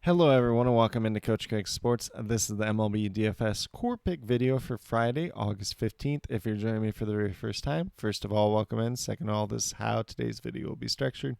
Hello everyone and welcome into Coach Craig Sports. This is the MLB DFS Core Pick video for Friday, August 15th. If you're joining me for the very first time, first of all, welcome in. Second of all, this is how today's video will be structured.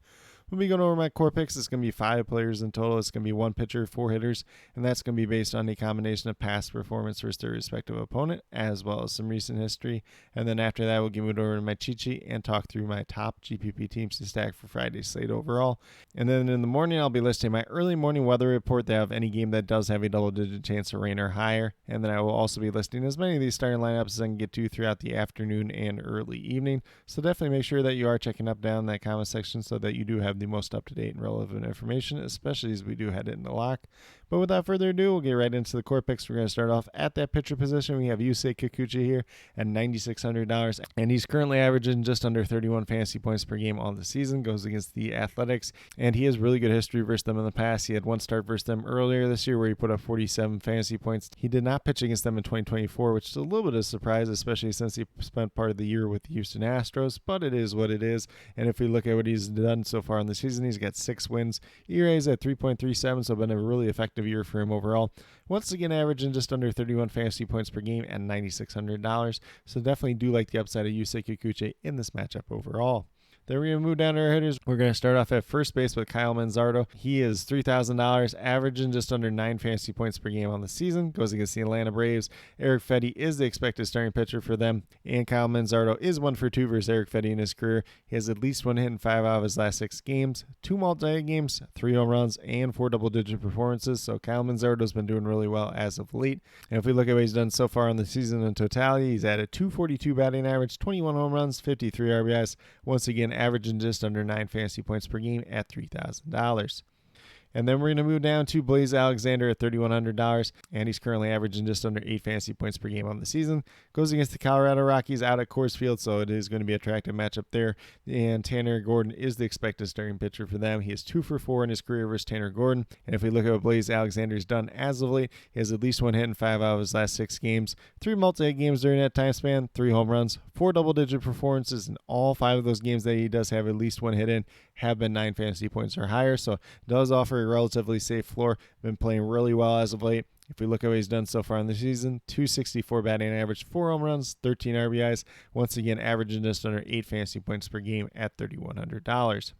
We'll be going over my core picks. It's going to be 5 players in total. It's going to be 1 pitcher, 4 hitters, and that's going to be based on a combination of past performance versus their respective opponent, as well as some recent history. And then after that, we'll get moved over to my cheat sheet and talk through my top GPP teams to stack for Friday's slate overall. And then in the morning, I'll be listing my early morning weather report that have any game that does have a double-digit chance of rain or higher. And then I will also be listing as many of these starting lineups as I can get to throughout the afternoon and early evening. So definitely make sure that you are checking up down in that comment section so that you do have the most up-to-date and relevant information, especially as we do head into lock. But without further ado, we'll get right into the core picks. We're going to start off at that pitcher position. We have Yusei Kikuchi here at $9,600, and he's currently averaging just under 31 fantasy points per game on the season. Goes against the Athletics, and he has really good history versus them in the past. He had one start versus them earlier this year where he put up 47 fantasy points. He did not pitch against them in 2024, which is a little bit of a surprise, especially since he spent part of the year with the Houston Astros, but it is what it is. And if we look at what he's done so far in the season, he's got 6 wins. ERA is at 3.37, so been a really effective year for him overall. Once again, averaging just under 31 fantasy points per game at $9,600. So definitely do like the upside of Yusei Kikuchi in this matchup overall. Then we're going to move down to our hitters. We're going to start off at first base with Kyle Manzardo. He is $3,000, averaging just under 9 fantasy points per game on the season. Goes against the Atlanta Braves. Eric Fedde is the expected starting pitcher for them. And Kyle Manzardo is 1 for 2 versus Eric Fedde in his career. He has at least 1 hit in 5 out of his last 6 games, 2 multi-hit games, 3 home runs, and 4 double-digit performances. So Kyle Manzardo's been doing really well as of late. And if we look at what he's done so far in the season in totality, he's at a .242 batting average, 21 home runs, 53 RBIs. Once again, averaging just under 9 fantasy points per game at $3,000. And then we're going to move down to Blaze Alexander at $3,100, and he's currently averaging just under 8 fantasy points per game on the season. Goes against the Colorado Rockies out at Coors Field, so it is going to be an attractive matchup there. And Tanner Gordon is the expected starting pitcher for them. He is 2 for 4 in his career versus Tanner Gordon. And if we look at what Blaze Alexander's done as of late, he has at least 1 hit in 5 out of his last 6 games, 3 multi-hit games during that time span, 3 home runs, 4 double-digit performances, and all 5 of those games that he does have at least 1 hit in have been 9 fantasy points or higher, so does offer a relatively safe floor. Been playing really well as of late. If we look at what he's done so far in the season, .264 batting average, 4 home runs, 13 RBIs. Once again, averaging just under 8 fantasy points per game at $3,100.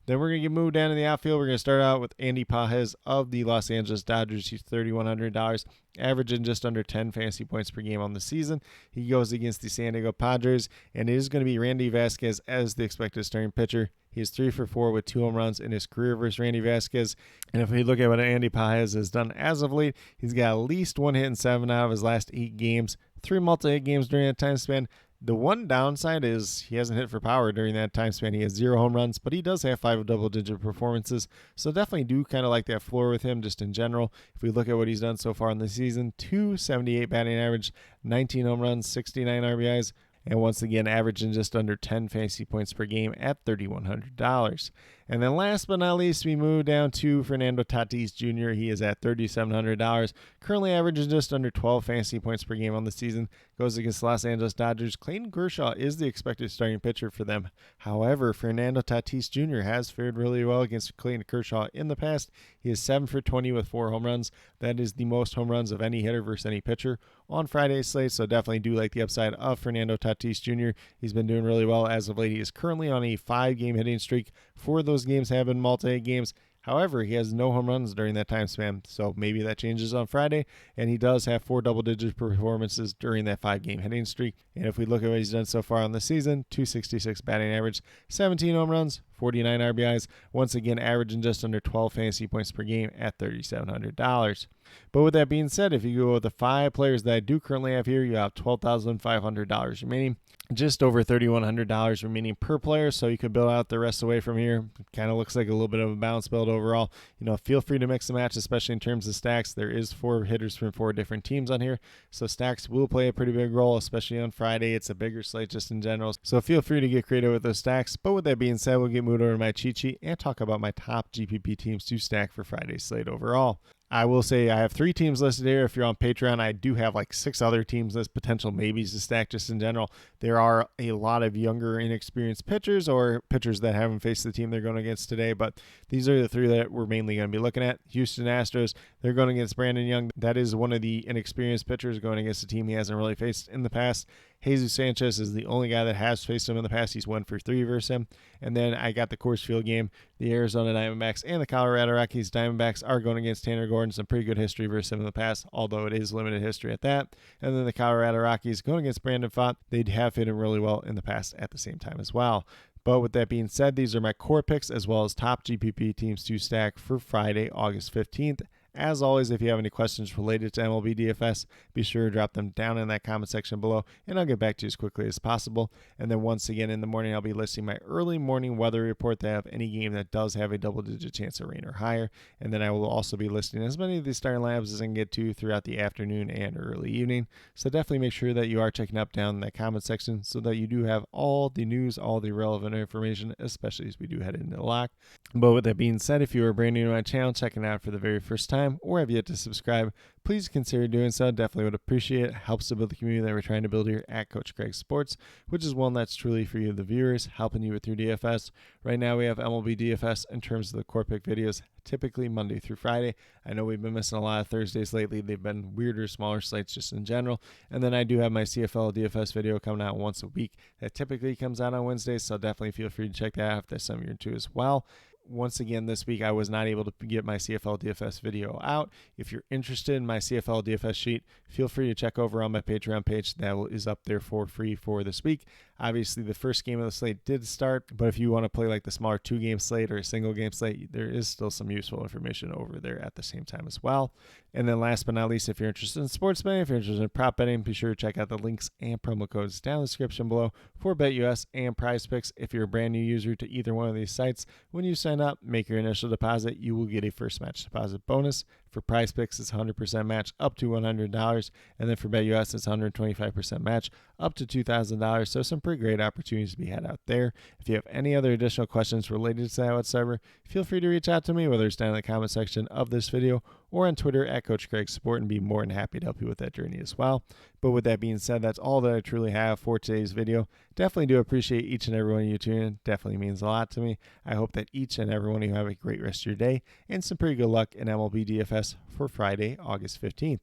Then we're going to get moved down to the outfield. We're going to start out with Andy Pages of the Los Angeles Dodgers. He's $3,100, averaging just under 10 fantasy points per game on the season. He goes against the San Diego Padres, and it is going to be Randy Vasquez as the expected starting pitcher. He is 3 for 4 with 2 home runs in his career versus Randy Vasquez. And if we look at what Andy Pages has done as of late, he's got at least 1 hit in 7 out of his last 8 games, 3 multi-hit games during that time span. The one downside is he hasn't hit for power during that time span. He has 0 home runs, but he does have 5 double-digit performances. So definitely do kind of like that floor with him just in general. If we look at what he's done so far in the season, .278 batting average, 19 home runs, 69 RBIs. And once again, averaging just under 10 fantasy points per game at $3,100. And then last but not least, we move down to Fernando Tatis Jr. He is at $3,700, currently averaging just under 12 fantasy points per game on the season. Goes against Los Angeles Dodgers. Clayton Kershaw is the expected starting pitcher for them. However, Fernando Tatis Jr. has fared really well against Clayton Kershaw in the past. He is 7 for 20 with 4 home runs. That is the most home runs of any hitter versus any pitcher on Friday's slate, so definitely do like the upside of Fernando Tatis Jr. He's been doing really well as of late. He is currently on a 5-game hitting streak. 4 of those games have been multi-hit games. However, he has no home runs during that time span, so maybe that changes on Friday, and he does have 4 double-digit performances during that 5-game hitting streak. And if we look at what he's done so far on the season, .266 batting average, 17 home runs, 49 RBIs, once again averaging just under 12 fantasy points per game at $3,700. But with that being said, if you go with the 5 players that I do currently have here, you have $12,500 remaining. Just over $3,100 remaining per player, so you could build out the rest away from here. Kind of looks like a little bit of a balanced build overall. Feel free to mix and match, especially in terms of stacks. There is 4 hitters from 4 different teams on here, so stacks will play a pretty big role, especially on Friday. It's a bigger slate just in general, so feel free to get creative with those stacks. But with that being said, we'll get moved over to my cheat sheet and talk about my top GPP teams to stack for Friday's slate overall. I will say I have 3 teams listed here. If you're on Patreon, I do have like 6 other teams as potential maybes to stack just in general. There are a lot of younger, inexperienced pitchers or pitchers that haven't faced the team they're going against today, but these are the 3 that we're mainly going to be looking at. Houston Astros, they're going against Brandon Young. That is one of the inexperienced pitchers going against a team he hasn't really faced in the past. Jesus Sanchez is the only guy that has faced him in the past. He's 1-for-3 versus him. And then I got the Coors Field game. The Arizona Diamondbacks and the Colorado Rockies. Diamondbacks are going against Tanner Gordon. Some pretty good history versus him in the past, although it is limited history at that. And then the Colorado Rockies going against Brandon Pfaadt. They have hit him really well in the past at the same time as well. But with that being said, these are my core picks as well as top GPP teams to stack for Friday, August 15th. As always, if you have any questions related to MLB DFS, be sure to drop them down in that comment section below, and I'll get back to you as quickly as possible. And then once again in the morning, I'll be listing my early morning weather report that have any game that does have a double-digit chance of rain or higher. And then I will also be listing as many of these starting lineups as I can get to throughout the afternoon and early evening. So definitely make sure that you are checking up down in that comment section so that you do have all the news, all the relevant information, especially as we do head into the lock. But with that being said, if you are brand new to my channel, checking it out for the very first time, or have yet to subscribe, please consider doing so. Definitely would appreciate it. Helps to build the community that we're trying to build here at Coach Craig Sports, which is one that's truly for you, the viewers, helping you with your DFS. Right now we have MLB DFS in terms of the core pick videos, typically Monday through Friday. I know we've been missing a lot of Thursdays lately. They've been weirder, smaller slates just in general. And then I do have my CFL DFS video coming out once a week. That typically comes out on Wednesdays, so definitely feel free to check that out if that's something you're into as well. Once again, this week I was not able to get my CFL DFS video out. If you're interested in my CFL DFS sheet, feel free to check over on my Patreon page. That is up there for free for this week. Obviously, the first game of the slate did start, but if you want to play like the smaller 2-game slate or a single game slate, there is still some useful information over there at the same time as well. And then last but not least, if you're interested in sports betting, if you're interested in prop betting, be sure to check out the links and promo codes down in the description below for BetUS and Prize Picks. If you're a brand new user to either one of these sites, when you sign up, make your initial deposit, you will get a first match deposit bonus. For Prize Picks, it's 100% match up to $100, and then for BetUS, it's 125% match up to $2,000. So some pretty great opportunities to be had out there. If you have any other additional questions related to that whatsoever, feel free to reach out to me, whether it's down in the comment section of this video or on Twitter at Coach Craig Sport, and be more than happy to help you with that journey as well. But with that being said, that's all that I truly have for today's video. Definitely do appreciate each and every one of you tuning in. Definitely means a lot to me. I hope that each and every one of you have a great rest of your day and some pretty good luck in MLB DFS for Friday, August 15th.